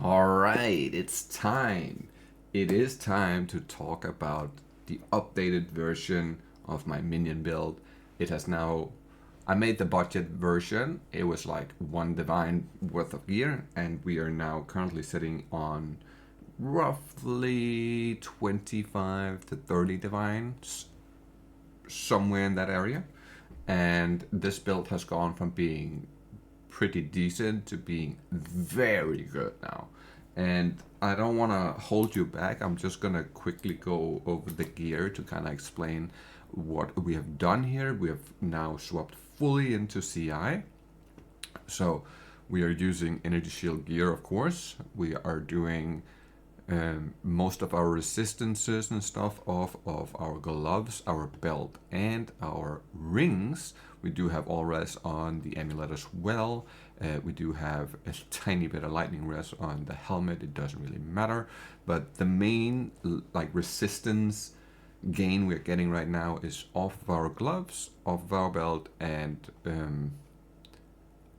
All right, it's time. It is time to talk about the updated version of my Minion build. It has now. I made the budget version. It was like one divine worth of gear, and we are now currently sitting on roughly 25 to 30 divines, somewhere in that area. And this build has gone from being pretty decent to being very good now. And I don't want to hold you back. I'm just going to quickly go over the gear to kind of explain what we have done here. We have now swapped fully into CI. So we are using energy shield gear, of course. We are doing most of our resistances and stuff off of our gloves, our belt, and our rings. We do have all res on the amulet as well. We do have a tiny bit of lightning res on the helmet. It doesn't really matter, but the main like resistance gain we're getting right now is off of our gloves, off of our belt, and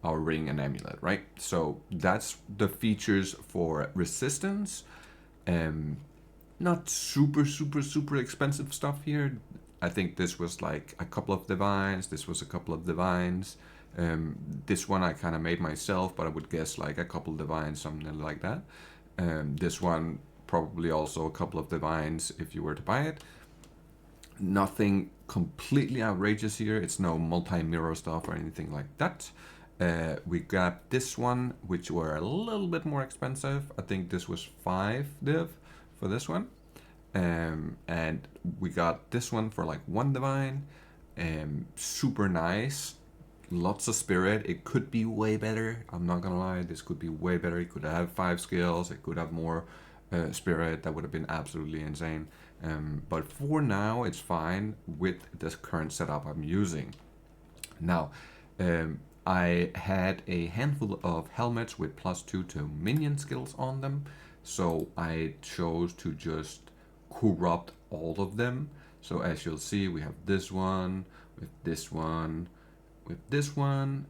our ring and amulet, right? So that's the features for resistance. Um, Not super expensive stuff here. I think this was like a couple of divines. This was a couple of divines. This one I kind of made myself, but I would guess like a couple divines, something like that. This one probably also a couple of divines if you were to buy it. Nothing completely outrageous here. It's no multi-mirror stuff or anything like that. We got this one, which were a little bit more expensive. I think this was 5 div for this one. And we got this one for like 1 divine. Super nice. Lots of spirit. It could be way better. I'm not gonna lie. This could be way better. It could have 5 skills. It could have more spirit. That would have been absolutely insane. But for now, it's fine with this current setup I'm using. Now, I had a handful of helmets with +2 to minion skills on them, so I chose to just corrupt all of them. So as you'll see, we have this one, with this one, with this one,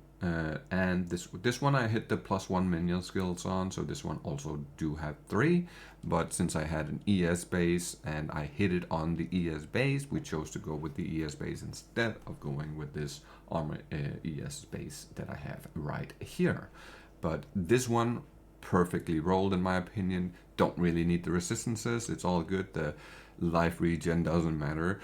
and this one I hit the +1 minion skills on, so this one also do have 3. But since I had an ES base and I hit it on the ES base, we chose to go with the ES base instead of going with this armor ES base that I have right here. But this one perfectly rolled in my opinion. Don't really need the resistances. It's all good. The life regen doesn't matter.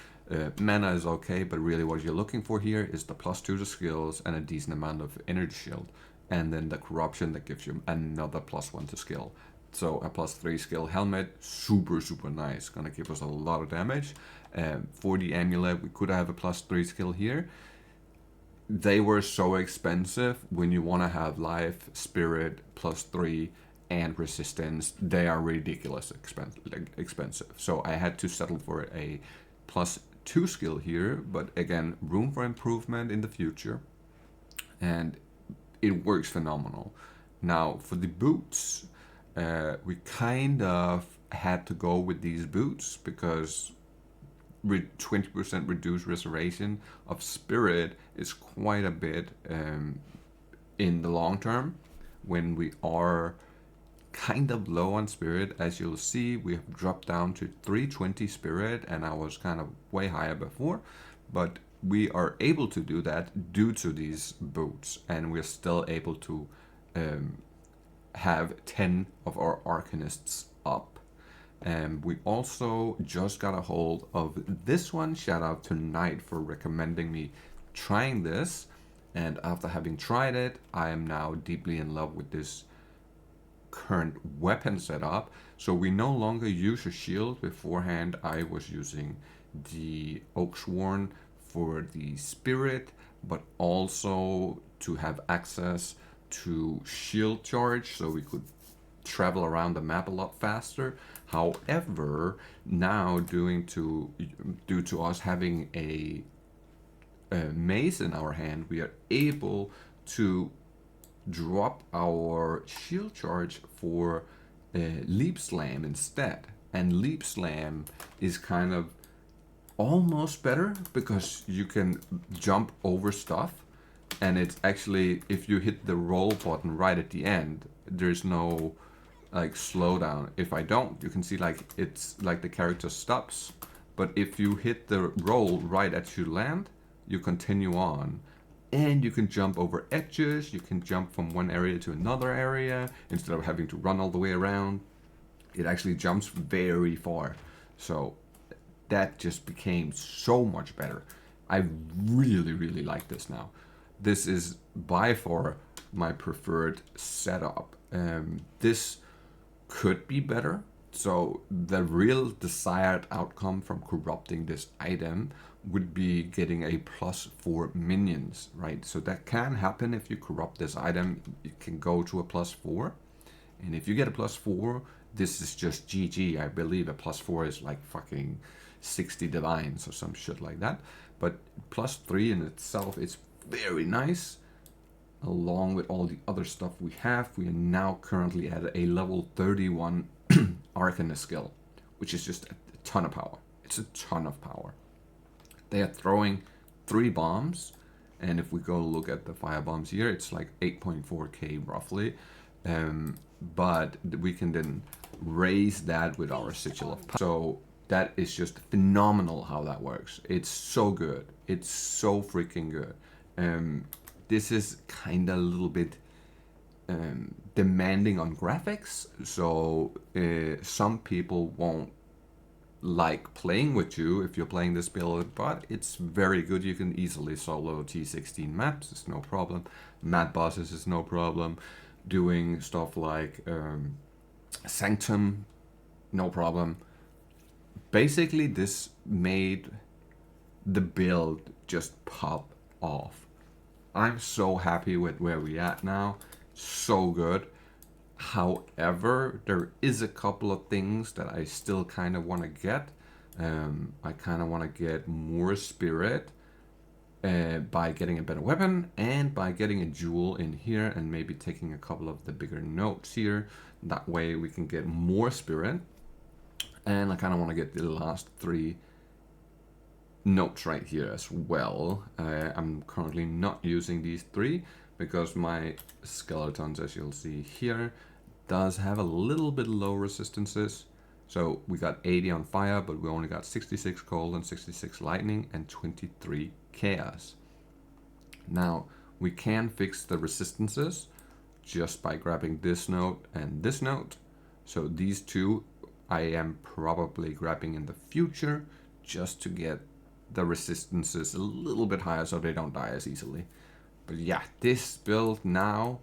Mana is okay, but really what you're looking for here is the +2 to skills and a decent amount of energy shield. And then the corruption that gives you another +1 to skill. So a +3 skill helmet, super nice. Gonna give us a lot of damage. For the amulet, we could have a +3 skill here. They were so expensive. When you want to have life, spirit, +3, and resistance, they are ridiculous expensive. So I had to settle for a +2 skill here, but again, room for improvement in the future, and it works phenomenal. Now for the boots, we kind of had to go with these boots because 20% reduced reservation of spirit is quite a bit in the long term when we are kind of low on spirit. As you'll see, we have dropped down to 320 spirit, and I was kind of way higher before, but we are able to do that due to these boots, and we're still able to have 10 of our arcanists up. And we also just got a hold of this one. Shout out to Knight for recommending me trying this. And after having tried it, I am now deeply in love with this current weapon setup. So we no longer use a shield. Beforehand, I was using the Oaksworn for the spirit, but also to have access to shield charge so we could travel around the map a lot faster. However, now due to us having a mace in our hand, we are able to drop our shield charge for leap slam instead. And leap slam is kind of almost better because you can jump over stuff, and it's actually, if you hit the roll button right at the end, there's no like slow down. If I don't, you can see like it's like the character stops. But if you hit the roll right as you land, you continue on. And you can jump over edges, you can jump from one area to another area instead of having to run all the way around. It actually jumps very far. So that just became so much better. I really, really like this now. This is by far my preferred setup. This could be better. So the real desired outcome from corrupting this item would be getting a +4 minions, right? So that can happen if you corrupt this item. It can go to a +4. And if you get a +4, this is just GG. I believe a +4 is like fucking 60 divines or some shit like that. But +3 in itself is very nice. Along with all the other stuff we have, we are now currently at a level 31 Arcanist skill, which is just a ton of power. It's a ton of power. They are throwing 3 bombs, and if we go look at the fire bombs here, it's like 8.4k roughly. But we can then raise that with our sigil of power. So that is just phenomenal how that works. It's so good. It's so freaking good. This is kind of a little bit demanding on graphics, so some people won't like playing with you if you're playing this build, but it's very good. You can easily solo T16 maps, it's no problem. Map bosses is no problem. Doing stuff like Sanctum, no problem. Basically, this made the build just pop off. I'm so happy with where we at now. So good. However, there is a couple of things that I still kind of want to get. I kind of want to get more spirit by getting a better weapon and by getting a jewel in here and maybe taking a couple of the bigger notes here. That way we can get more spirit. And I kind of want to get the last 3 notes right here as well. I'm currently not using these 3 because my skeletons, as you'll see here, does have a little bit low resistances. So we got 80 on fire, but we only got 66 cold and 66 lightning and 23 chaos. Now we can fix the resistances just by grabbing this note and this note. So these 2 I am probably grabbing in the future just to get the resistances a little bit higher so they don't die as easily. But yeah, this build now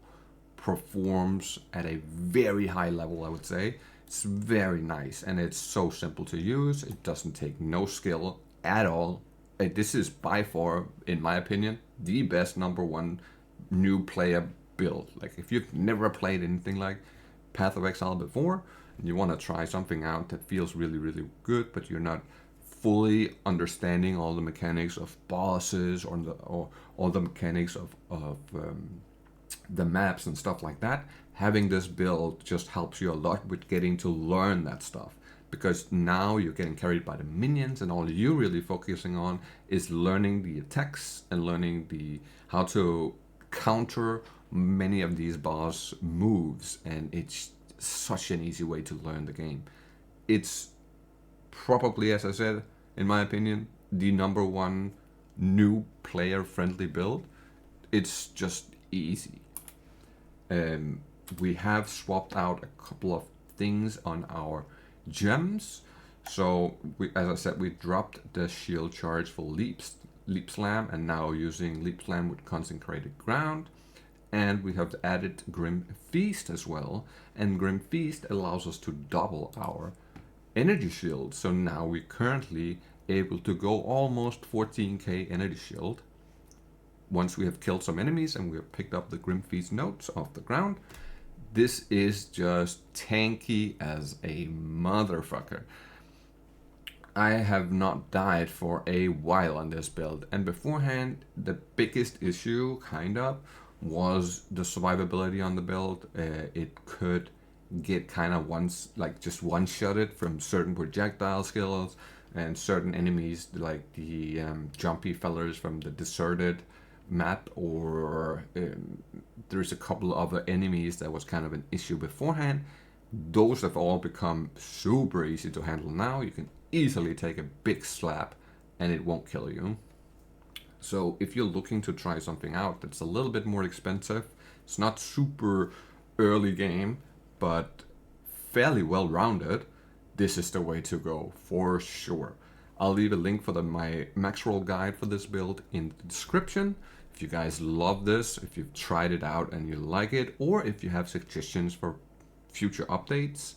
performs at a very high level, I would say. It's very nice and it's so simple to use. It doesn't take no skill at all. This is by far, in my opinion, the best #1 new player build. Like if you've never played anything like Path of Exile before and you want to try something out that feels really, really good, but you're not fully understanding all the mechanics of bosses or all the mechanics of the maps and stuff like that, having this build just helps you a lot with getting to learn that stuff. Because now you're getting carried by the minions and all you're really focusing on is learning the attacks and learning how to counter many of these boss moves, and it's such an easy way to learn the game. It's probably, as I said, in my opinion, the #1 new player friendly build. It's just easy. We have swapped out a couple of things on our gems. So as I said, we dropped the shield charge for leap slam, and now using leap slam with consecrated ground. And we have added Grim Feast as well, and Grim Feast allows us to double our energy shield. So now we're currently able to go almost 14k energy shield once we have killed some enemies and we have picked up the Grim Feast notes off the ground. This is just tanky as a motherfucker. I have not died for a while on this build, and beforehand the biggest issue kind of was the survivability on the build. It could get kind of just one-shotted from certain projectile skills and certain enemies like the jumpy fellers from the deserted map, or there's a couple of other enemies that was kind of an issue beforehand. those have all become super easy to handle now. You can easily take a big slap and it won't kill you. So if you're looking to try something out that's a little bit more expensive, it's not super early game, but fairly well rounded, this is the way to go for sure. I'll leave a link for my Maxroll guide for this build in the description. If you guys love this, if you've tried it out and you like it, or if you have suggestions for future updates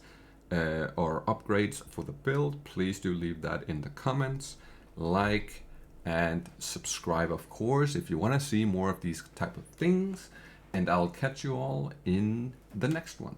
or upgrades for the build, please do leave that in the comments. Like and subscribe, of course, if you want to see more of these type of things. And I'll catch you all in the next one.